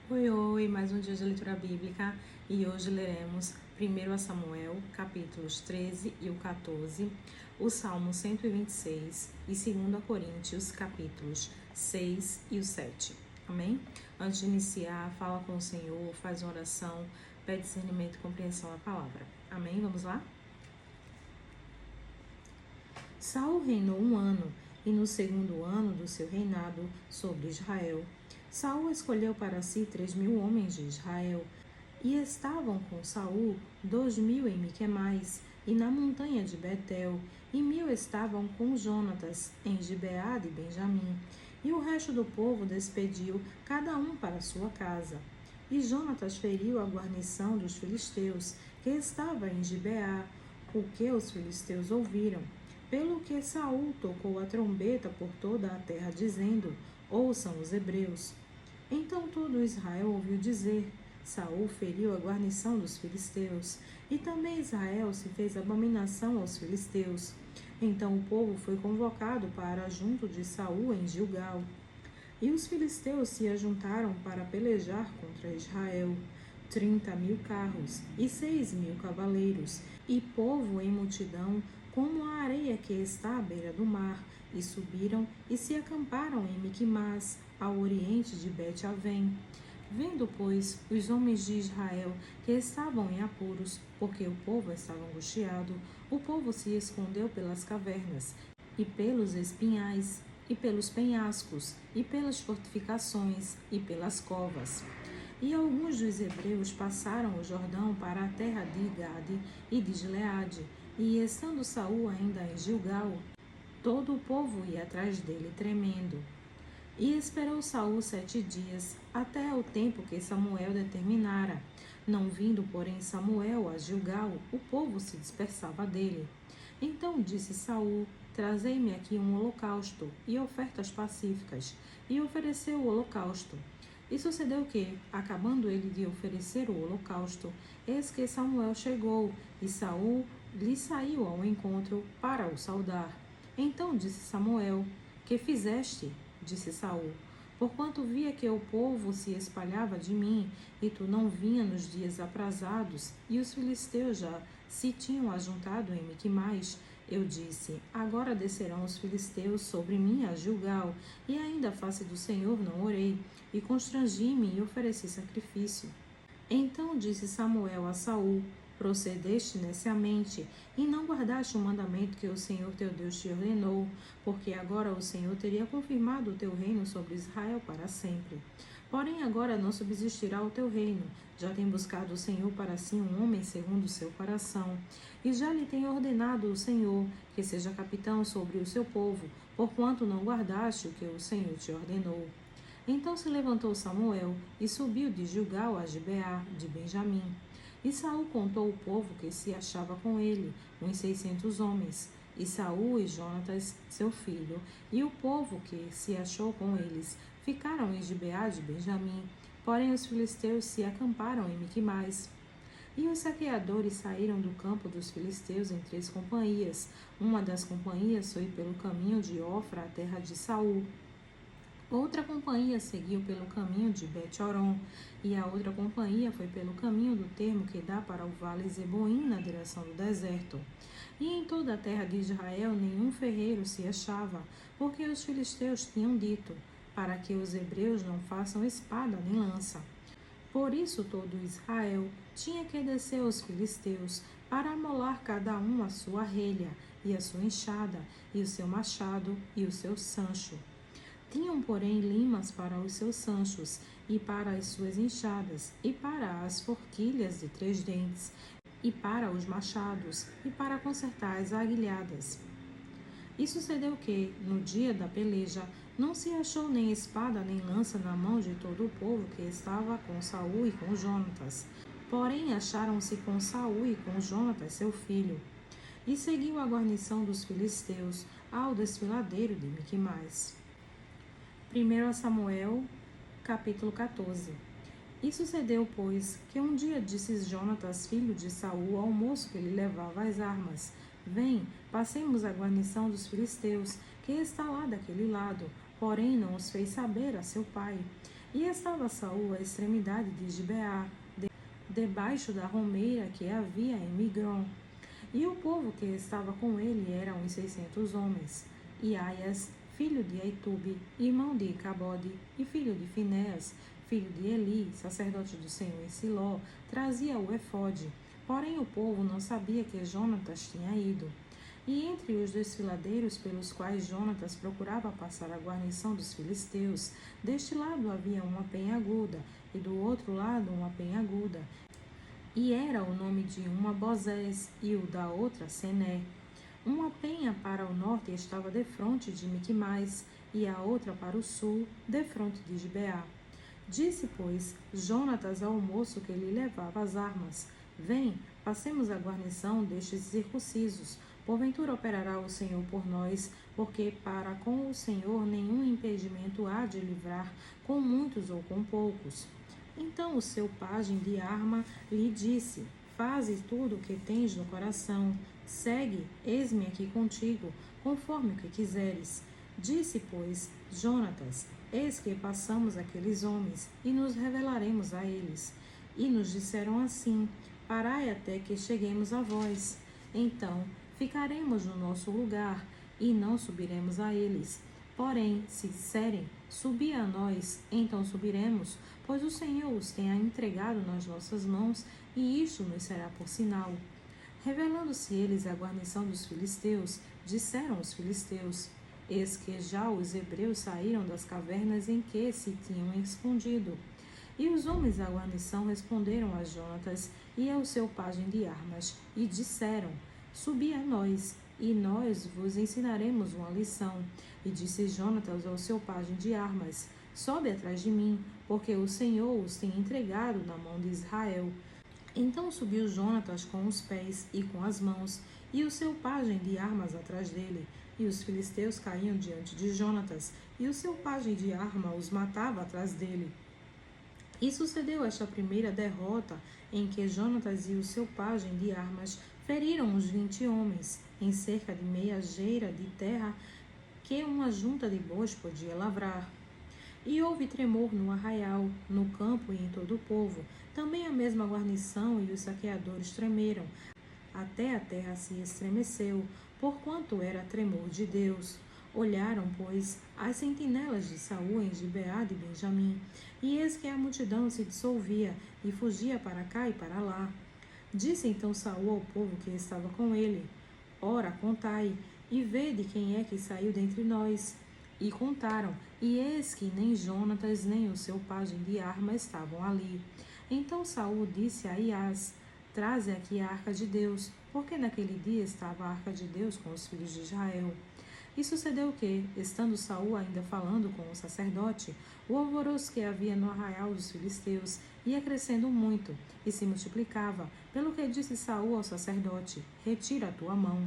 Oi, oi, mais um dia de leitura bíblica e hoje leremos 1 Samuel, capítulos 13 e o 14, o Salmo 126 e 2 Coríntios, capítulos 6 e o 7. Amém? Antes de iniciar, fala com o Senhor, faz uma oração, pede discernimento e compreensão da palavra. Amém? Vamos lá? Saul reinou 1 ano, e no segundo ano do seu reinado sobre Israel, Saul escolheu para si 3.000 homens de Israel, e estavam com Saul 2.000 em Miquemais, e na montanha de Betel, e 1.000 estavam com Jonatas, em Gibeá de Benjamim. E o resto do povo despediu, cada um para sua casa. E Jonatas feriu a guarnição dos filisteus, que estava em Gibeá, o que os filisteus ouviram. Pelo que Saul tocou a trombeta por toda a terra, dizendo: Ouçam os hebreus. Então todo Israel ouviu dizer: Saul feriu a guarnição dos filisteus, e também Israel se fez abominação aos filisteus. Então o povo foi convocado para junto de Saul em Gilgal. E os filisteus se ajuntaram para pelejar contra Israel. 30.000 carros e 6.000 cavaleiros, e povo em multidão, como a areia que está à beira do mar, e subiram e se acamparam em Miquimás, ao oriente de Bet-Avém. Vendo, pois, os homens de Israel que estavam em apuros, porque o povo estava angustiado, o povo se escondeu pelas cavernas, e pelos espinhais, e pelos penhascos, e pelas fortificações, e pelas covas. E alguns dos hebreus passaram o Jordão para a terra de Gade e de Gileade, e estando Saul ainda em Gilgal, todo o povo ia atrás dele tremendo. E esperou Saul 7 dias, até o tempo que Samuel determinara. Não vindo, porém, Samuel a Gilgal, o povo se dispersava dele. Então disse Saul: Trazei-me aqui um holocausto e ofertas pacíficas. E ofereceu o holocausto. E sucedeu que, acabando ele de oferecer o holocausto, eis que Samuel chegou, e Saul lhe saiu ao encontro para o saudar. Então disse Samuel: Que fizeste? Disse Saul: Porquanto via que o povo se espalhava de mim, e tu não vinha nos dias aprazados, e os filisteus já se tinham ajuntado em Miquimais, eu disse: Agora descerão os filisteus sobre mim a Gilgal, e ainda a face do Senhor não orei, e constrangi-me e ofereci sacrifício. Então disse Samuel a Saul: Procedeste neciamente, e não guardaste o mandamento que o Senhor teu Deus te ordenou, porque agora o Senhor teria confirmado o teu reino sobre Israel para sempre. Porém agora não subsistirá o teu reino, já tem buscado o Senhor para si um homem segundo o seu coração, e já lhe tem ordenado o Senhor que seja capitão sobre o seu povo, porquanto não guardaste o que o Senhor te ordenou. Então se levantou Samuel e subiu de Gilgal a Gibeá de Benjamim. E Saul contou o povo que se achava com ele, uns 600 homens. E Saul e Jonatas, seu filho, e o povo que se achou com eles, ficaram em Gibeá de Benjamim. Porém os filisteus se acamparam em Miquimais. E os saqueadores saíram do campo dos filisteus em 3 companhias. Uma das companhias foi pelo caminho de Ofra à terra de Saul. Outra companhia seguiu pelo caminho de Bet-Horon, e a outra companhia foi pelo caminho do termo que dá para o vale Zeboim, na direção do deserto. E em toda a terra de Israel nenhum ferreiro se achava, porque os filisteus tinham dito, para que os hebreus não façam espada nem lança. Por isso todo Israel tinha que descer aos filisteus, para amolar cada um a sua relha, e a sua enxada, e o seu machado, e o seu sancho. Tinham, porém, limas para os seus sanchos, e para as suas enxadas, e para as forquilhas de 3 dentes, e para os machados, e para consertar as aguilhadas. E sucedeu que, no dia da peleja, não se achou nem espada nem lança na mão de todo o povo que estava com Saul e com Jonatas. Porém acharam-se com Saul e com Jonatas seu filho. E seguiu a guarnição dos filisteus ao desfiladeiro de Miquimais. 1 Samuel, capítulo 14. E sucedeu, pois, que um dia disse Jonatas, filho de Saul, ao moço que lhe levava as armas: Vem, passemos a guarnição dos filisteus, que está lá daquele lado. Porém não os fez saber a seu pai. E estava Saul à extremidade de Gibeá, debaixo da romeira que havia em Migron. E o povo que estava com ele era uns 600 homens. E Aias, filho de Aitube, irmão de Icabode, e filho de Finéas, filho de Eli, sacerdote do Senhor em Siló, trazia o efode. Porém o povo não sabia que Jonatas tinha ido. E entre os desfiladeiros pelos quais Jonatas procurava passar a guarnição dos filisteus, deste lado havia uma penha aguda, e do outro lado uma penha aguda. E era o nome de uma Bozés, e o da outra Sené. Uma penha para o norte estava defronte de Miquimais, e a outra para o sul, defronte de Gibeá. Disse, pois, Jonatas ao moço que lhe levava as armas: Vem, passemos a guarnição destes circuncisos. Porventura operará o Senhor por nós, porque para com o Senhor nenhum impedimento há de livrar, com muitos ou com poucos. Então o seu pajem de arma lhe disse: Faze tudo o que tens no coração. Segue, eis-me aqui contigo, conforme o que quiseres. Disse, pois, Jonatas: Eis que passamos aqueles homens, e nos revelaremos a eles. E nos disseram assim: Parai até que cheguemos a vós. Então ficaremos no nosso lugar, e não subiremos a eles. Porém, se disserem: Subi a nós, então subiremos, pois o Senhor os tenha entregado nas nossas mãos, e isto nos será por sinal. Revelando-se eles à guarnição dos filisteus, disseram os filisteus: Eis que já os hebreus saíram das cavernas em que se tinham escondido. E os homens da guarnição responderam a Jonatas e ao seu pajem de armas, e disseram: Subi a nós, e nós vos ensinaremos uma lição. E disse Jonatas ao seu pajem de armas: Sobe atrás de mim, porque o Senhor os tem entregado na mão de Israel. Então subiu Jonatas com os pés e com as mãos, e o seu pajem de armas atrás dele. E os filisteus caíam diante de Jonatas, e o seu pajem de arma os matava atrás dele. E sucedeu esta primeira derrota, em que Jonatas e o seu pajem de armas feriram os 20 homens, em cerca de meia geira de terra que uma junta de bois podia lavrar. E houve tremor no arraial, no campo e em todo o povo. Também a mesma guarnição e os saqueadores tremeram. Até a terra se estremeceu, porquanto era tremor de Deus. Olharam, pois, as sentinelas de Saul em Gibeá de Benjamim, e eis que a multidão se dissolvia, e fugia para cá e para lá. Disse então Saul ao povo que estava com ele: Ora, contai, e vede quem é que saiu dentre nós. E contaram, e eis que nem Jonatas nem o seu pajem de arma estavam ali. Então Saul disse a Aias: Traze aqui a arca de Deus, porque naquele dia estava a arca de Deus com os filhos de Israel. E sucedeu que, estando Saul ainda falando com o sacerdote, o alvoroço que havia no arraial dos filisteus ia crescendo muito e se multiplicava, pelo que disse Saul ao sacerdote: Retira a tua mão.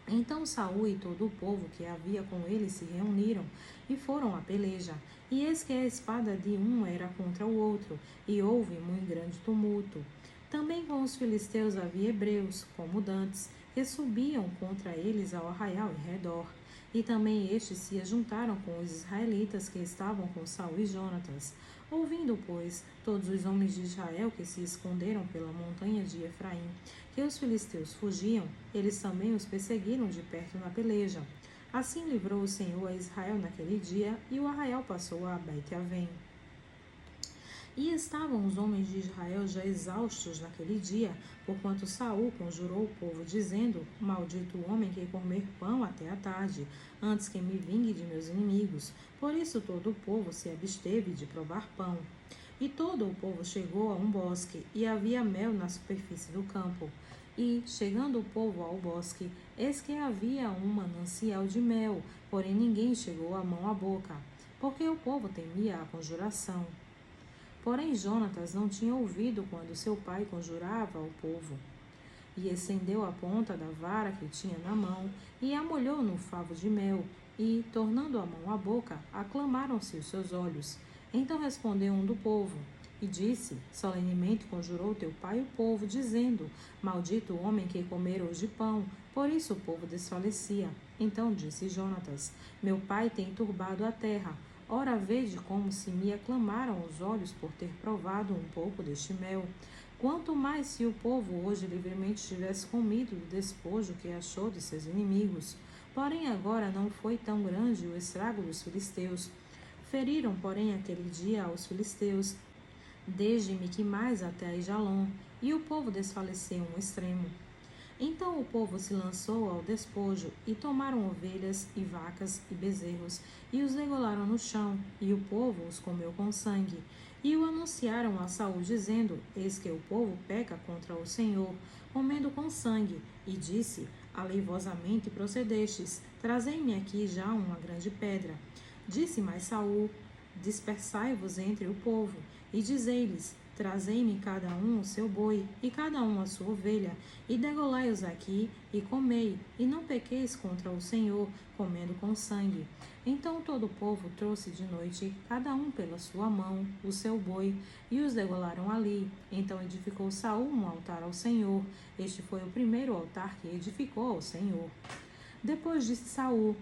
Então Saul e todo o povo que havia com ele se reuniram e foram à peleja. E eis que a espada de um era contra o outro, e houve muito grande tumulto. Também com os filisteus havia hebreus, como dantes, que subiam contra eles ao arraial em redor. E também estes se juntaram com os israelitas que estavam com Saul e Jonatas. Ouvindo, pois, todos os homens de Israel que se esconderam pela montanha de Efraim, que os filisteus fugiam, eles também os perseguiram de perto na peleja. Assim livrou o Senhor a Israel naquele dia, e o arraial passou a Bet-Avém. E estavam os homens de Israel já exaustos naquele dia, porquanto Saul conjurou o povo, dizendo: Maldito o homem que comer pão até a tarde, antes que me vingue de meus inimigos. Por isso todo o povo se absteve de provar pão. E todo o povo chegou a um bosque, e havia mel na superfície do campo. E, chegando o povo ao bosque, eis que havia um manancial de mel, porém ninguém chegou a mão à boca, porque o povo temia a conjuração. Porém Jonatas não tinha ouvido quando seu pai conjurava ao povo. E estendeu a ponta da vara que tinha na mão, e a molhou no favo de mel, e, tornando a mão à boca, aclamaram-se os seus olhos. Então respondeu um do povo, e disse: Solenemente conjurou teu pai o povo, dizendo: Maldito o homem que comer hoje pão. Por isso o povo desfalecia. Então disse Jonatas: Meu pai tem turbado a terra. Ora, vede como se me aclamaram os olhos por ter provado um pouco deste mel. Quanto mais se o povo hoje livremente tivesse comido do despojo que achou de seus inimigos. Porém, agora não foi tão grande o estrago dos filisteus. Feriram, porém, aquele dia aos filisteus, desde Miquimais até Aijalon, e o povo desfaleceu um extremo. Então o povo se lançou ao despojo, e tomaram ovelhas, e vacas, e bezerros, e os degolaram no chão, e o povo os comeu com sangue. E o anunciaram a Saul, dizendo: Eis que o povo peca contra o Senhor, comendo com sangue. E disse: Aleivosamente procedestes, trazei-me aqui já uma grande pedra. Disse mais Saul: Dispersai-vos entre o povo, e dizei-lhes: Trazei-me cada um o seu boi, e cada um a sua ovelha, e degolai-os aqui, e comei, e não pequeis contra o Senhor, comendo com sangue. Então todo o povo trouxe de noite, cada um pela sua mão, o seu boi, e os degolaram ali. Então edificou Saul um altar ao Senhor. Este foi o primeiro altar que edificou ao Senhor. Depois disse Saul: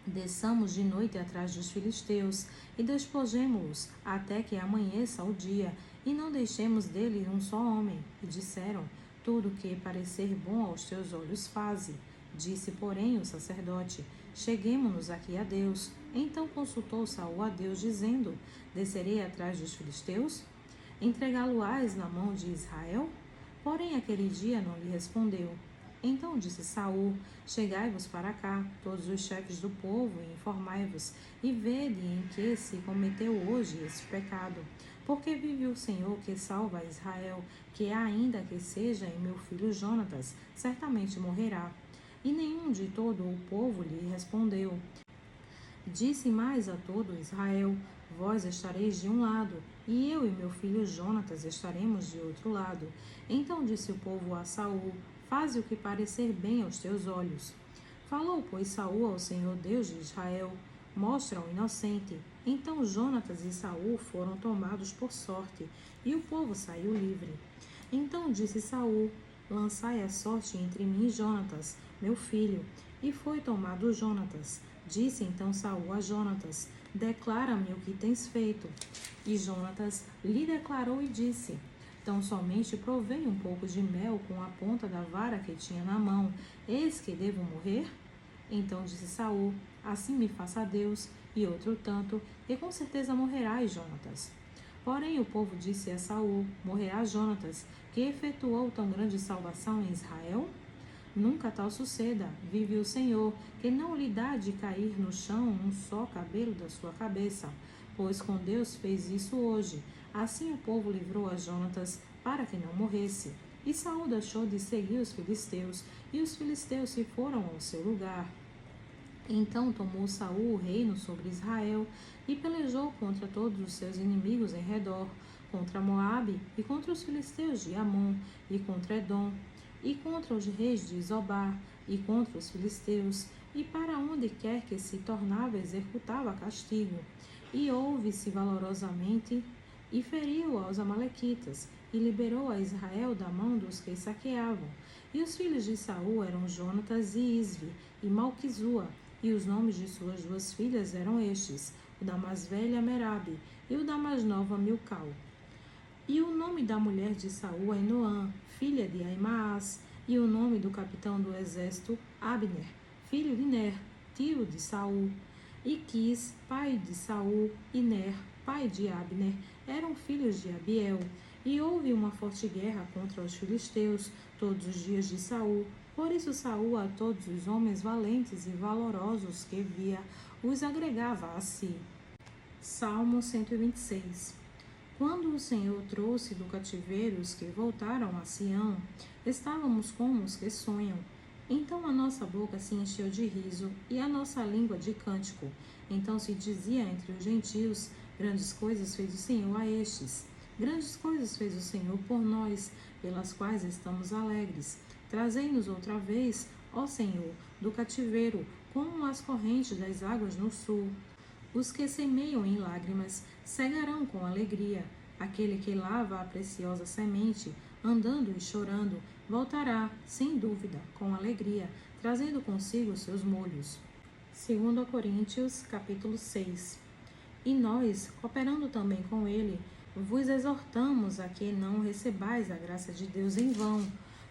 Desçamos de noite atrás dos filisteus, e despojemo-os, até que amanheça o dia, e não deixemos dele um só homem. E disseram: Tudo que parecer bom aos teus olhos faze. Disse, porém, o sacerdote: Cheguemo-nos aqui a Deus. Então consultou Saul a Deus, dizendo: Descerei atrás dos filisteus? Entregá-lo-ás na mão de Israel? Porém, aquele dia não lhe respondeu. Então disse Saul: Chegai-vos para cá, todos os chefes do povo, e informai-vos, e vede em que se cometeu hoje este pecado. Porque vive o Senhor que salva a Israel, que ainda que seja em meu filho Jonatas, certamente morrerá. E nenhum de todo o povo lhe respondeu. Disse mais a todo Israel: Vós estareis de um lado, e eu e meu filho Jonatas estaremos de outro lado. Então disse o povo a Saul: Faze o que parecer bem aos teus olhos. Falou, pois, Saul ao Senhor Deus de Israel: Mostra o inocente. Então Jonatas e Saul foram tomados por sorte, e o povo saiu livre. Então disse Saul: Lançai a sorte entre mim e Jonatas, meu filho. E foi tomado Jonatas. Disse então Saul a Jonatas: Declara-me o que tens feito. E Jonatas lhe declarou e disse: Tão somente provei um pouco de mel com a ponta da vara que tinha na mão. Eis que devo morrer? Então disse Saul: Assim me faça Deus, e outro tanto, e com certeza morrerás, Jonatas. Porém o povo disse a Saul: Morrerá Jonatas, que efetuou tão grande salvação em Israel? Nunca tal suceda, vive o Senhor, que não lhe dá de cair no chão um só cabelo da sua cabeça, pois com Deus fez isso hoje. Assim o povo livrou a Jonatas para que não morresse. E Saul deixou de seguir os filisteus, e os filisteus se foram ao seu lugar. Então tomou Saul o reino sobre Israel, e pelejou contra todos os seus inimigos em redor, contra Moabe, e contra os filisteus de Amon, e contra Edom, e contra os reis de Zobar, e contra os filisteus, e para onde quer que se tornava executava castigo. E ouve-se valorosamente, e feriu aos amalequitas, e liberou a Israel da mão dos que saqueavam. E os filhos de Saul eram Jonatas e Isvi, e Malquizua, e os nomes de suas duas filhas eram estes: o da mais velha Merabe, e o da mais nova Milcal. E o nome da mulher de Saul é Noã, filha de Aimaas, e o nome do capitão do exército, Abner, filho de Ner, tio de Saul. E Quis, pai de Saul, e Ner, pai de Abner, eram filhos de Abiel. E houve uma forte guerra contra os filisteus todos os dias de Saul. Por isso Saul a todos os homens valentes e valorosos que via, os agregava a si. Salmo 126. Quando o Senhor trouxe do cativeiro os que voltaram a Sião, estávamos como os que sonham. Então a nossa boca se encheu de riso e a nossa língua de cântico. Então se dizia entre os gentios: Grandes coisas fez o Senhor a estes. Grandes coisas fez o Senhor por nós, pelas quais estamos alegres. Trazei-nos outra vez, ó Senhor, do cativeiro, como as correntes das águas no sul. Os que semeiam em lágrimas cegarão com alegria. Aquele que lava a preciosa semente, andando e chorando, voltará, sem dúvida, com alegria, trazendo consigo seus molhos. 2 Coríntios, capítulo 6. E nós, cooperando também com ele, vos exortamos a que não recebais a graça de Deus em vão,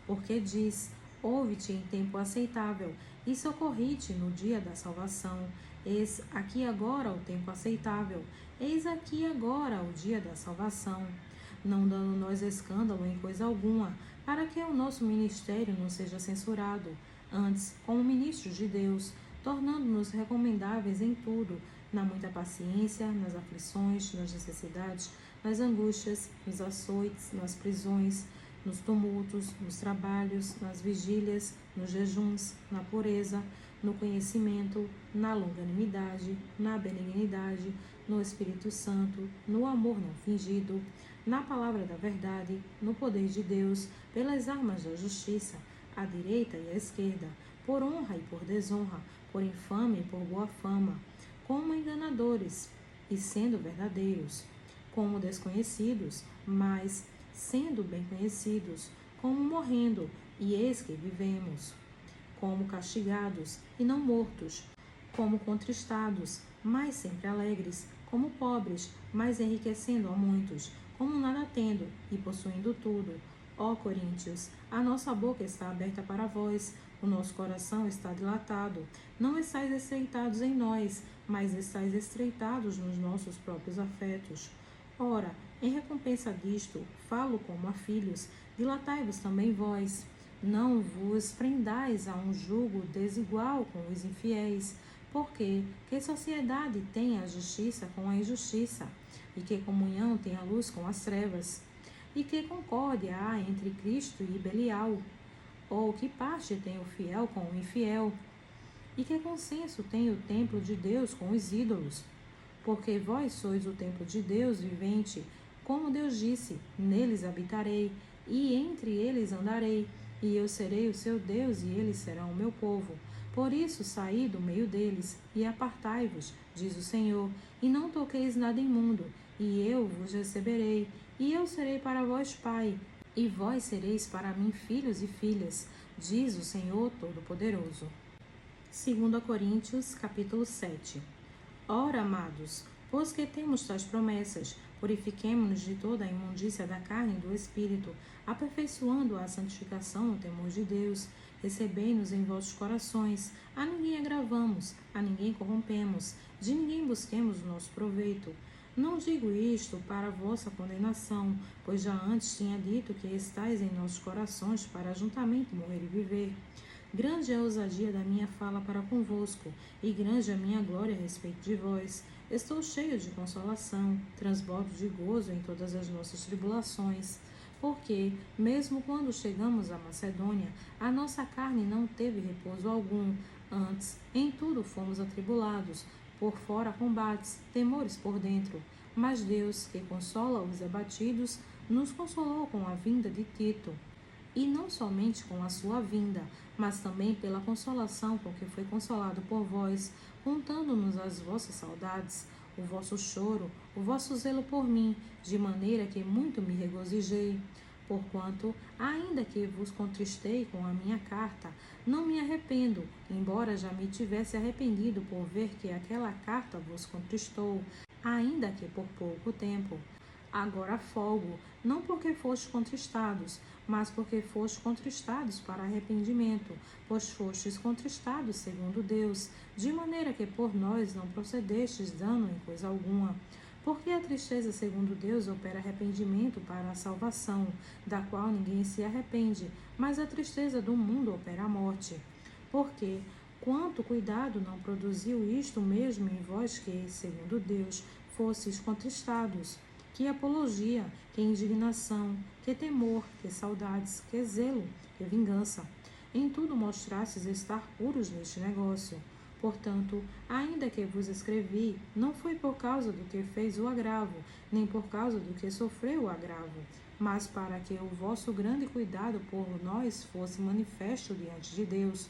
porque diz: ouve-te em tempo aceitável, e socorri-te no dia da salvação. Eis aqui agora o tempo aceitável, eis aqui agora o dia da salvação. Não dando nós escândalo em coisa alguma, para que o nosso ministério não seja censurado, antes, como ministros de Deus, tornando-nos recomendáveis em tudo, na muita paciência, nas aflições, nas necessidades, nas angústias, nos açoites, nas prisões, nos tumultos, nos trabalhos, nas vigílias, nos jejuns, na pureza, no conhecimento, na longanimidade, na benignidade, no Espírito Santo, no amor não fingido, na palavra da verdade, no poder de Deus, pelas armas da justiça, à direita e à esquerda, por honra e por desonra, por infâmia e por boa fama, como enganadores, e sendo verdadeiros, como desconhecidos, mas sendo bem conhecidos, como morrendo, e eis que vivemos, como castigados e não mortos, como contristados, mas sempre alegres, como pobres, mas enriquecendo a muitos, como nada tendo e possuindo tudo. Ó Coríntios, a nossa boca está aberta para vós, o nosso coração está dilatado. Não estáis estreitados em nós, mas estáis estreitados nos nossos próprios afetos. Ora, em recompensa disto, falo como a filhos, dilatai-vos também vós. Não vos prendais a um jugo desigual com os infiéis, porque que sociedade tem a justiça com a injustiça, e que comunhão tem a luz com as trevas, e que concórdia há entre Cristo e Belial, ou que parte tem o fiel com o infiel, e que consenso tem o templo de Deus com os ídolos, porque vós sois o templo de Deus vivente, como Deus disse, neles habitarei, e entre eles andarei, e eu serei o seu Deus, e eles serão o meu povo. Por isso saí do meio deles, e apartai-vos, diz o Senhor, e não toqueis nada imundo, e eu vos receberei, e eu serei para vós pai, e vós sereis para mim filhos e filhas, diz o Senhor Todo-Poderoso. 2 Coríntios, capítulo 7. Ora, amados, pois que temos tais promessas, purifiquemo-nos de toda a imundícia da carne e do espírito, aperfeiçoando a santificação no temor de Deus. Recebei-nos em vossos corações, a ninguém agravamos, a ninguém corrompemos, de ninguém busquemos o nosso proveito. Não digo isto para a vossa condenação, pois já antes tinha dito que estáis em nossos corações para juntamente morrer e viver. Grande é a ousadia da minha fala para convosco, e grande a minha glória a respeito de vós. Estou cheio de consolação, transbordo de gozo em todas as nossas tribulações, porque, mesmo quando chegamos à Macedônia, a nossa carne não teve repouso algum, antes, em tudo fomos atribulados, por fora combates, temores por dentro. Mas Deus, que consola os abatidos, nos consolou com a vinda de Tito, e não somente com a sua vinda, mas também pela consolação com que foi consolado por vós, contando-nos as vossas saudades, o vosso choro, o vosso zelo por mim, de maneira que muito me regozijei. Porquanto, ainda que vos contristei com a minha carta, não me arrependo, embora já me tivesse arrependido por ver que aquela carta vos contristou, ainda que por pouco tempo. Agora folgo, não porque fostes contristados, mas porque fostes contristados para arrependimento, pois fostes contristados segundo Deus, de maneira que por nós não procedestes dano em coisa alguma. Porque a tristeza segundo Deus opera arrependimento para a salvação, da qual ninguém se arrepende, mas a tristeza do mundo opera a morte. Porque quanto cuidado não produziu isto mesmo em vós que, segundo Deus, fostes contristados? Que apologia, que indignação, que temor, que saudades, que zelo, que vingança. Em tudo mostrastes estar puros neste negócio. Portanto, ainda que vos escrevi, não foi por causa do que fez o agravo, nem por causa do que sofreu o agravo, mas para que o vosso grande cuidado por nós fosse manifesto diante de Deus.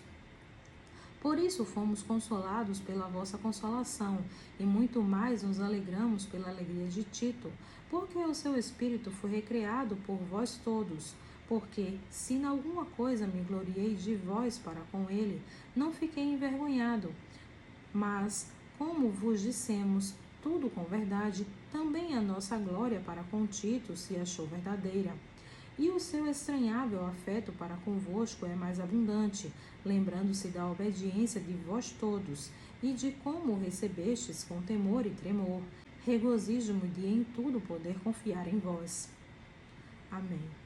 Por isso fomos consolados pela vossa consolação, e muito mais nos alegramos pela alegria de Tito, porque o seu espírito foi recriado por vós todos. Porque, se em alguma coisa me gloriei de vós para com ele, não fiquei envergonhado. Mas, como vos dissemos, tudo com verdade, também a nossa glória para com Tito se achou verdadeira. E o seu estranhável afeto para convosco é mais abundante, lembrando-se da obediência de vós todos, e de como o recebestes com temor e tremor. Regozijo-me de em tudo poder confiar em vós. Amém.